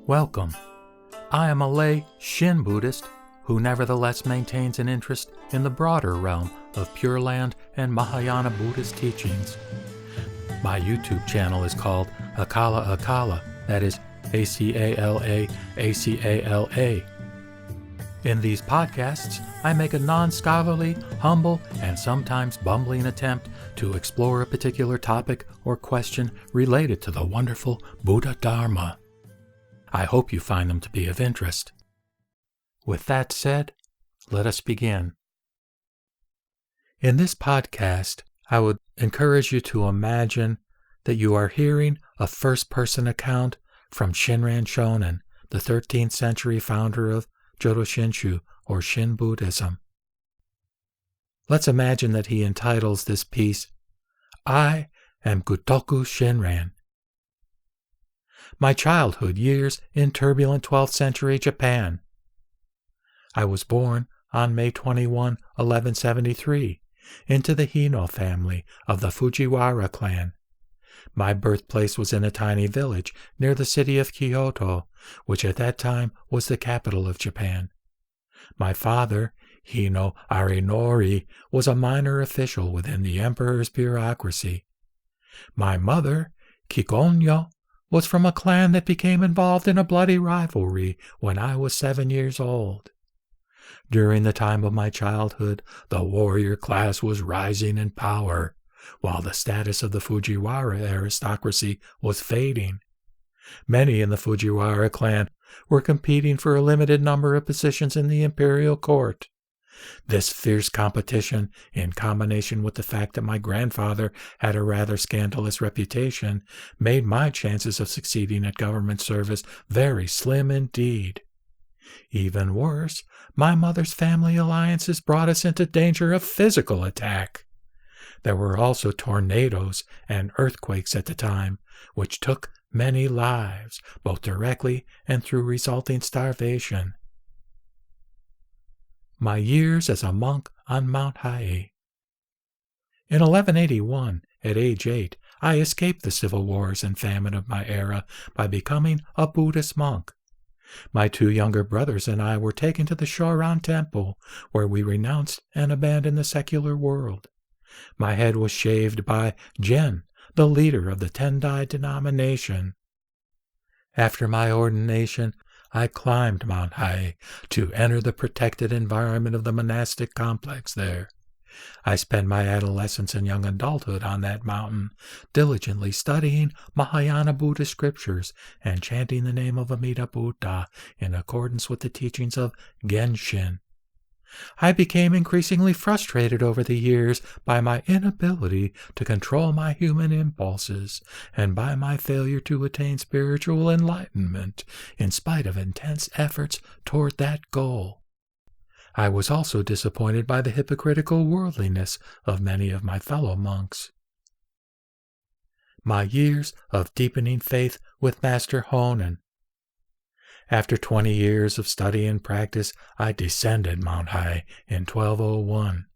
Welcome. I am a lay Shin Buddhist who nevertheless maintains an interest in the broader realm of Pure Land and Mahayana Buddhist teachings. My YouTube channel is called Akala Akala, that is A-C-A-L-A, A-C-A-L-A. In these podcasts, I make a non-scholarly, humble, and sometimes bumbling attempt to explore a particular topic or question related to the wonderful Buddha Dharma. I hope you find them to be of interest. With that said, let us begin. In this podcast, I would encourage you to imagine that you are hearing a first-person account from Shinran Shonin, the 13th century founder of Jodo Shinshu, or Shin Buddhism. Let's imagine that he entitles this piece, I am Gutoku Shinran. My childhood years in turbulent 12th century Japan. I was born on May 21, 1173, into the Hino family of the Fujiwara clan. My birthplace was in a tiny village near the city of Kyoto, which at that time was the capital of Japan. My father, Hino Arinori, was a minor official within the emperor's bureaucracy. My mother, Kikonyo, was from a clan that became involved in a bloody rivalry when I was 7 years old. During the time of my childhood, the warrior class was rising in power, while the status of the Fujiwara aristocracy was fading. Many in the Fujiwara clan were competing for a limited number of positions in the imperial court. This fierce competition, in combination with the fact that my grandfather had a rather scandalous reputation, made my chances of succeeding at government service very slim indeed. Even worse, my mother's family alliances brought us into danger of physical attack. There were also tornadoes and earthquakes at the time, which took many lives, both directly and through resulting starvation. My years as a monk on Mount Hai. In 1181, at age 8, I escaped the civil wars and famine of my era by becoming a Buddhist monk. My 2 younger brothers and I were taken to the Shoran temple, where we renounced and abandoned the secular world. My head was shaved by Gen, the leader of the Tendai denomination. After my ordination, I climbed Mount Hai to enter the protected environment of the monastic complex there. I spent my adolescence and young adulthood on that mountain, diligently studying Mahayana Buddhist scriptures and chanting the name of Amida Buddha in accordance with the teachings of Genshin. I became increasingly frustrated over the years by my inability to control my human impulses and by my failure to attain spiritual enlightenment in spite of intense efforts toward that goal. I was also disappointed by the hypocritical worldliness of many of my fellow monks. My years of deepening faith with Master Honen. After 20 years of study and practice, I descended Mount Hai in 1201.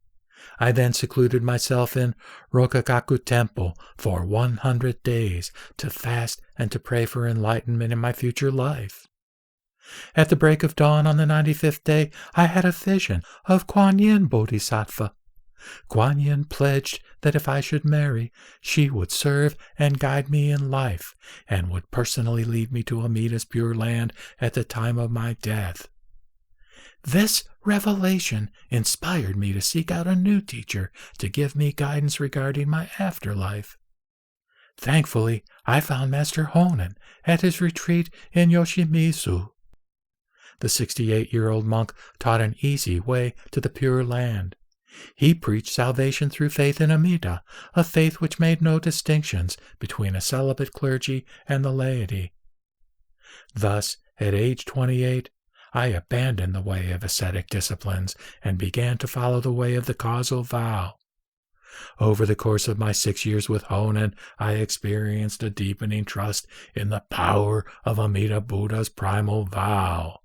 I then secluded myself in Rokagaku Temple for 100 days to fast and to pray for enlightenment in my future life. At the break of dawn on the 95th day, I had a vision of Kuan Yin Bodhisattva. Kuan Yin pledged that if I should marry, she would serve and guide me in life, and would personally lead me to Amida's Pure Land at the time of my death. This revelation inspired me to seek out a new teacher to give me guidance regarding my afterlife. Thankfully, I found Master Honen at his retreat in Yoshimizu. The 68-year-old monk taught an easy way to the Pure Land. He preached salvation through faith in Amida, a faith which made no distinctions between a celibate clergy and the laity. Thus, at age 28, I abandoned the way of ascetic disciplines and began to follow the way of the causal vow. Over the course of my 6 years with Honen, I experienced a deepening trust in the power of Amida Buddha's primal vow.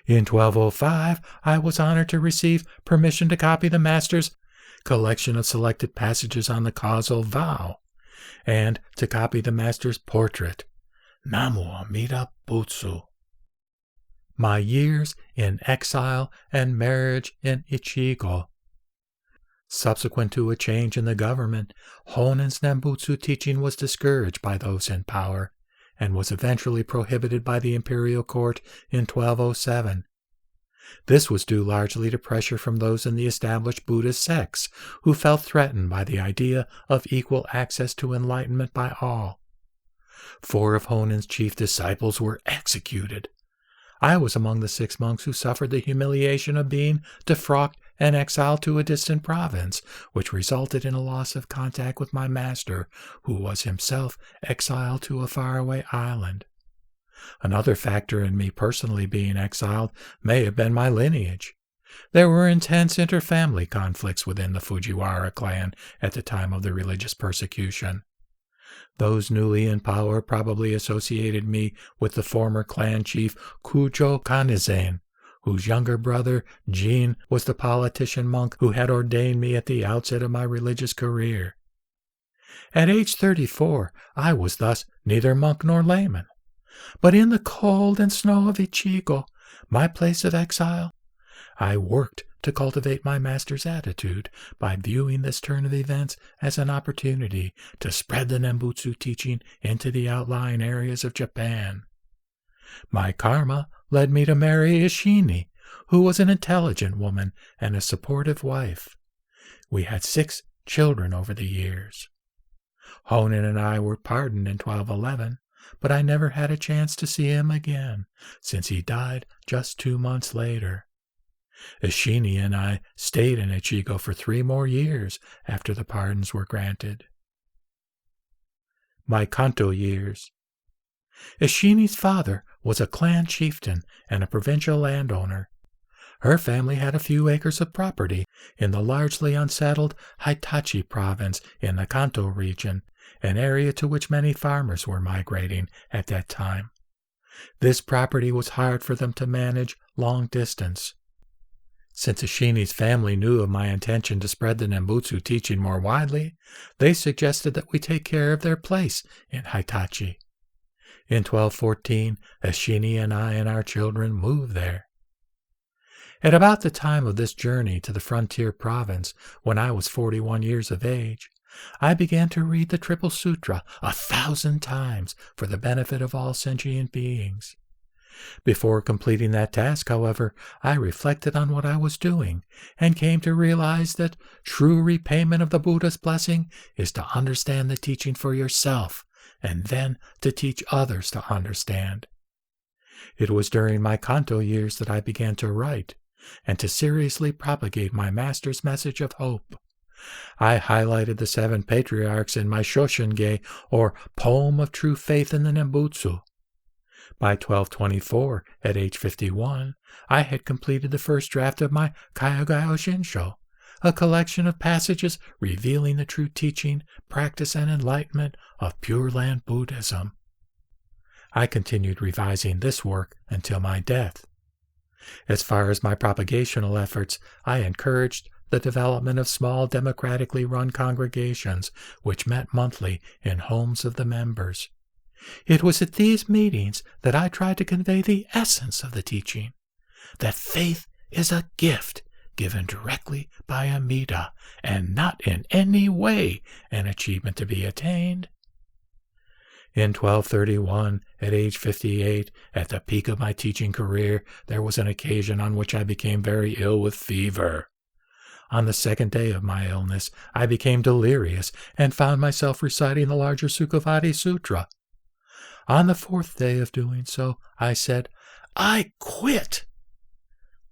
In 1205, I was honored to receive permission to copy the Master's collection of selected passages on the causal vow, and to copy the Master's portrait. Namu Amida Butsu. My years in exile and marriage in Ichigo. Subsequent to a change in the government, Honen's Nembutsu teaching was discouraged by those in power, and was eventually prohibited by the imperial court in 1207. This was due largely to pressure from those in the established Buddhist sects, who felt threatened by the idea of equal access to enlightenment by all. 4 of Honen's chief disciples were executed. I was among the 6 monks who suffered the humiliation of being defrocked and exiled to a distant province, which resulted in a loss of contact with my master, who was himself exiled to a faraway island. Another factor in me personally being exiled may have been my lineage. There were intense interfamily conflicts within the Fujiwara clan at the time of the religious persecution. Those newly in power probably associated me with the former clan chief Kujo Kanizen, whose younger brother, Jin, was the politician monk who had ordained me at the outset of my religious career. At age 34, I was thus neither monk nor layman. But in the cold and snow of Ichigo, my place of exile, I worked to cultivate my master's attitude by viewing this turn of events as an opportunity to spread the Nembutsu teaching into the outlying areas of Japan. My karma led me to marry Ishini, who was an intelligent woman and a supportive wife. We had 6 children over the years. Honen and I were pardoned in 1211, but I never had a chance to see him again, since he died just 2 months later. Ishini and I stayed in Ichigo for 3 more years after the pardons were granted. My Kanto years. Ishini's father was a clan chieftain and a provincial landowner. Her family had a few acres of property in the largely unsettled Hitachi province in the Kanto region, an area to which many farmers were migrating at that time. This property was hard for them to manage long distance. Since Ishini's family knew of my intention to spread the Nembutsu teaching more widely, they suggested that we take care of their place in Hitachi. In 1214, Ishini and I and our children moved there. At about the time of this journey to the frontier province, when I was 41 years of age, I began to read the Triple Sutra 1,000 times for the benefit of all sentient beings. Before completing that task, however, I reflected on what I was doing and came to realize that true repayment of the Buddha's blessing is to understand the teaching for yourself and then to teach others to understand. It was during my Kanto years that I began to write and to seriously propagate my master's message of hope. I highlighted the 7 patriarchs in my Shoshinge, or Poem of True Faith in the Nembutsu. By 1224, at age 51, I had completed the first draft of my Kyogayo Shinsho, a collection of passages revealing the true teaching, practice, and enlightenment of Pure Land Buddhism. I continued revising this work until my death. As far as my propagational efforts, I encouraged the development of small democratically run congregations which met monthly in homes of the members. It was at these meetings that I tried to convey the essence of the teaching, that faith is a gift given directly by Amida and not in any way an achievement to be attained. In 1231, at age 58, at the peak of my teaching career, there was an occasion on which I became very ill with fever. On the 2nd day of my illness, I became delirious and found myself reciting the larger Sukhavati Sutra. On the 4th day of doing so, I said, "I quit."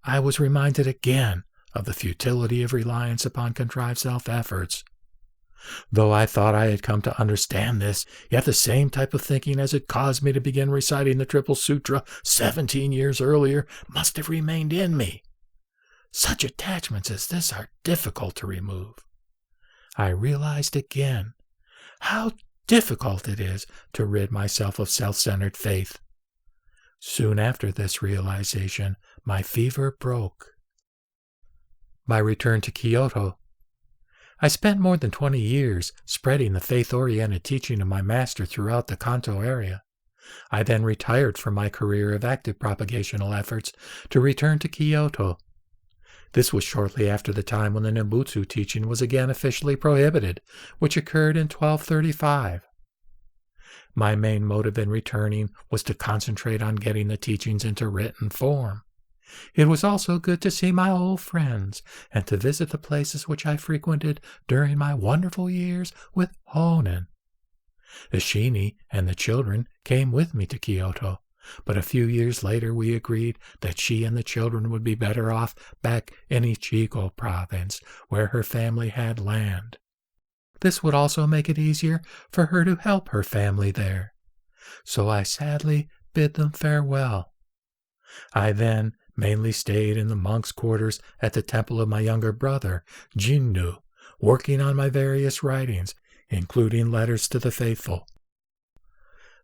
I was reminded again of the futility of reliance upon contrived self-efforts. Though I thought I had come to understand this, yet the same type of thinking as had caused me to begin reciting the Triple Sutra 17 years earlier must have remained in me. Such attachments as this are difficult to remove. I realized again how difficult it is to rid myself of self-centered faith. Soon after this realization, my fever broke. My return to Kyoto. I spent more than 20 years spreading the faith-oriented teaching of my master throughout the Kanto area. I then retired from my career of active propagational efforts to return to Kyoto. This was shortly after the time when the Nembutsu teaching was again officially prohibited, which occurred in 1235. My main motive in returning was to concentrate on getting the teachings into written form. It was also good to see my old friends and to visit the places which I frequented during my wonderful years with Honen. The Shini and the children came with me to Kyoto, but a few years later we agreed that she and the children would be better off back in Ichigo province, where her family had land. This would also make it easier for her to help her family there. So I sadly bid them farewell. I then mainly stayed in the monks' quarters at the temple of my younger brother, Jinnu, working on my various writings, including letters to the faithful.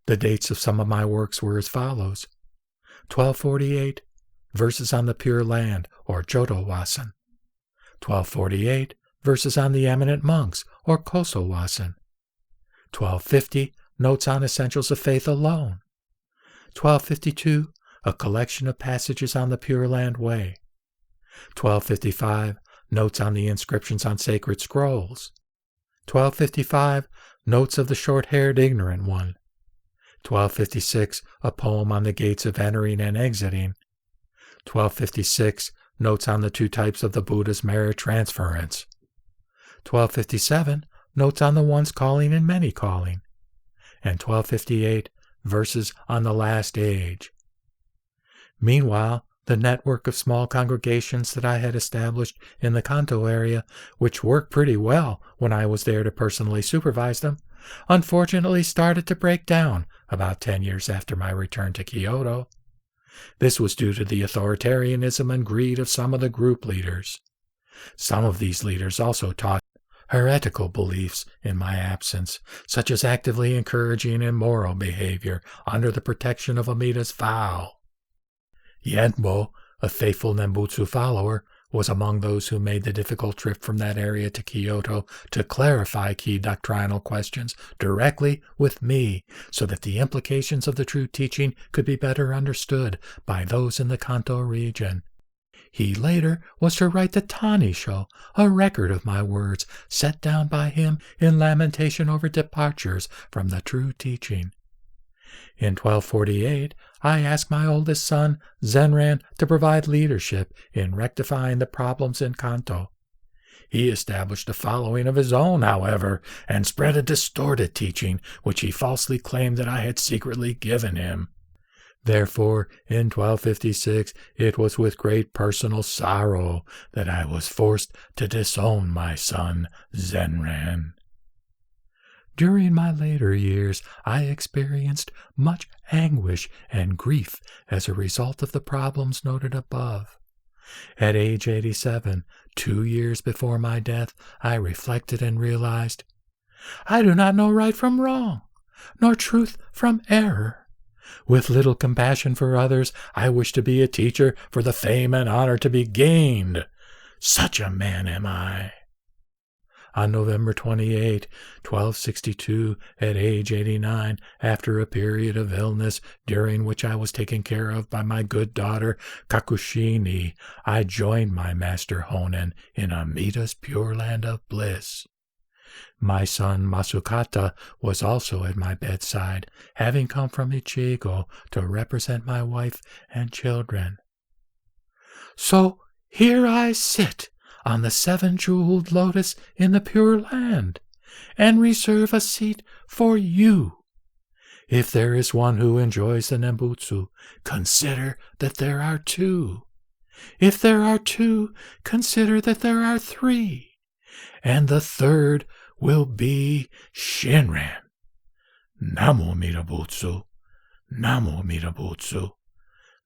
The dates of some of my works were as follows: 1248, Verses on the Pure Land, or Jodo-wasan. 1248, Verses on the Eminent Monks, or Koso-wasan. 1250, Notes on Essentials of Faith alone. 1252, A collection of passages on the Pure Land Way. 1255, Notes on the inscriptions on sacred scrolls. 1255, Notes of the Short-Haired Ignorant One. 1256, A poem on the gates of entering and exiting. 1256, Notes on the two types of the Buddha's merit transference. 1257, Notes on the one's calling and many calling. And 1258, Verses on the Last Age. Meanwhile, the network of small congregations that I had established in the Kanto area, which worked pretty well when I was there to personally supervise them, unfortunately started to break down about 10 years after my return to Kyoto. This was due to the authoritarianism and greed of some of the group leaders. Some of these leaders also taught heretical beliefs in my absence, such as actively encouraging immoral behavior under the protection of Amida's vow. Yenbo, a faithful Nembutsu follower, was among those who made the difficult trip from that area to Kyoto to clarify key doctrinal questions directly with me, so that the implications of the true teaching could be better understood by those in the Kanto region. He later was to write the Tanisho, a record of my words set down by him in lamentation over departures from the true teaching. In 1248, I asked my oldest son, Zenran, to provide leadership in rectifying the problems in Kanto. He established a following of his own, however, and spread a distorted teaching which he falsely claimed that I had secretly given him. Therefore, in 1256, it was with great personal sorrow that I was forced to disown my son, Zenran. During my later years, I experienced much anguish and grief as a result of the problems noted above. At age 87, 2 years before my death, I reflected and realized, I do not know right from wrong, nor truth from error. With little compassion for others, I wish to be a teacher for the fame and honor to be gained. Such a man am I. On November 28, 1262, at age 89, after a period of illness during which I was taken care of by my good daughter Kakushini, I joined my master Honen in Amida's Pure Land of Bliss. My son Masukata was also at my bedside, having come from Ichigo to represent my wife and children. So here I sit on the 7-jeweled lotus in the Pure Land, and reserve a seat for you. If there is one who enjoys the Nembutsu, consider that there are 2. If there are 2, consider that there are 3. And the 3rd will be Shinran. Namo Amida Butsu. Namo Amida Butsu.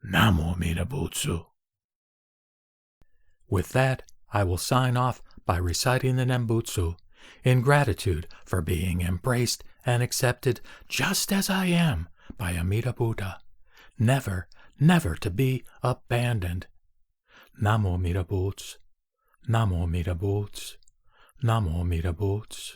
Namo Amida Butsu. With that, I will sign off by reciting the Nembutsu, in gratitude for being embraced and accepted just as I am by Amida Buddha, never, never to be abandoned. Namo Amida Butsu, Namo Amida Butsu, Namo Amida Butsu.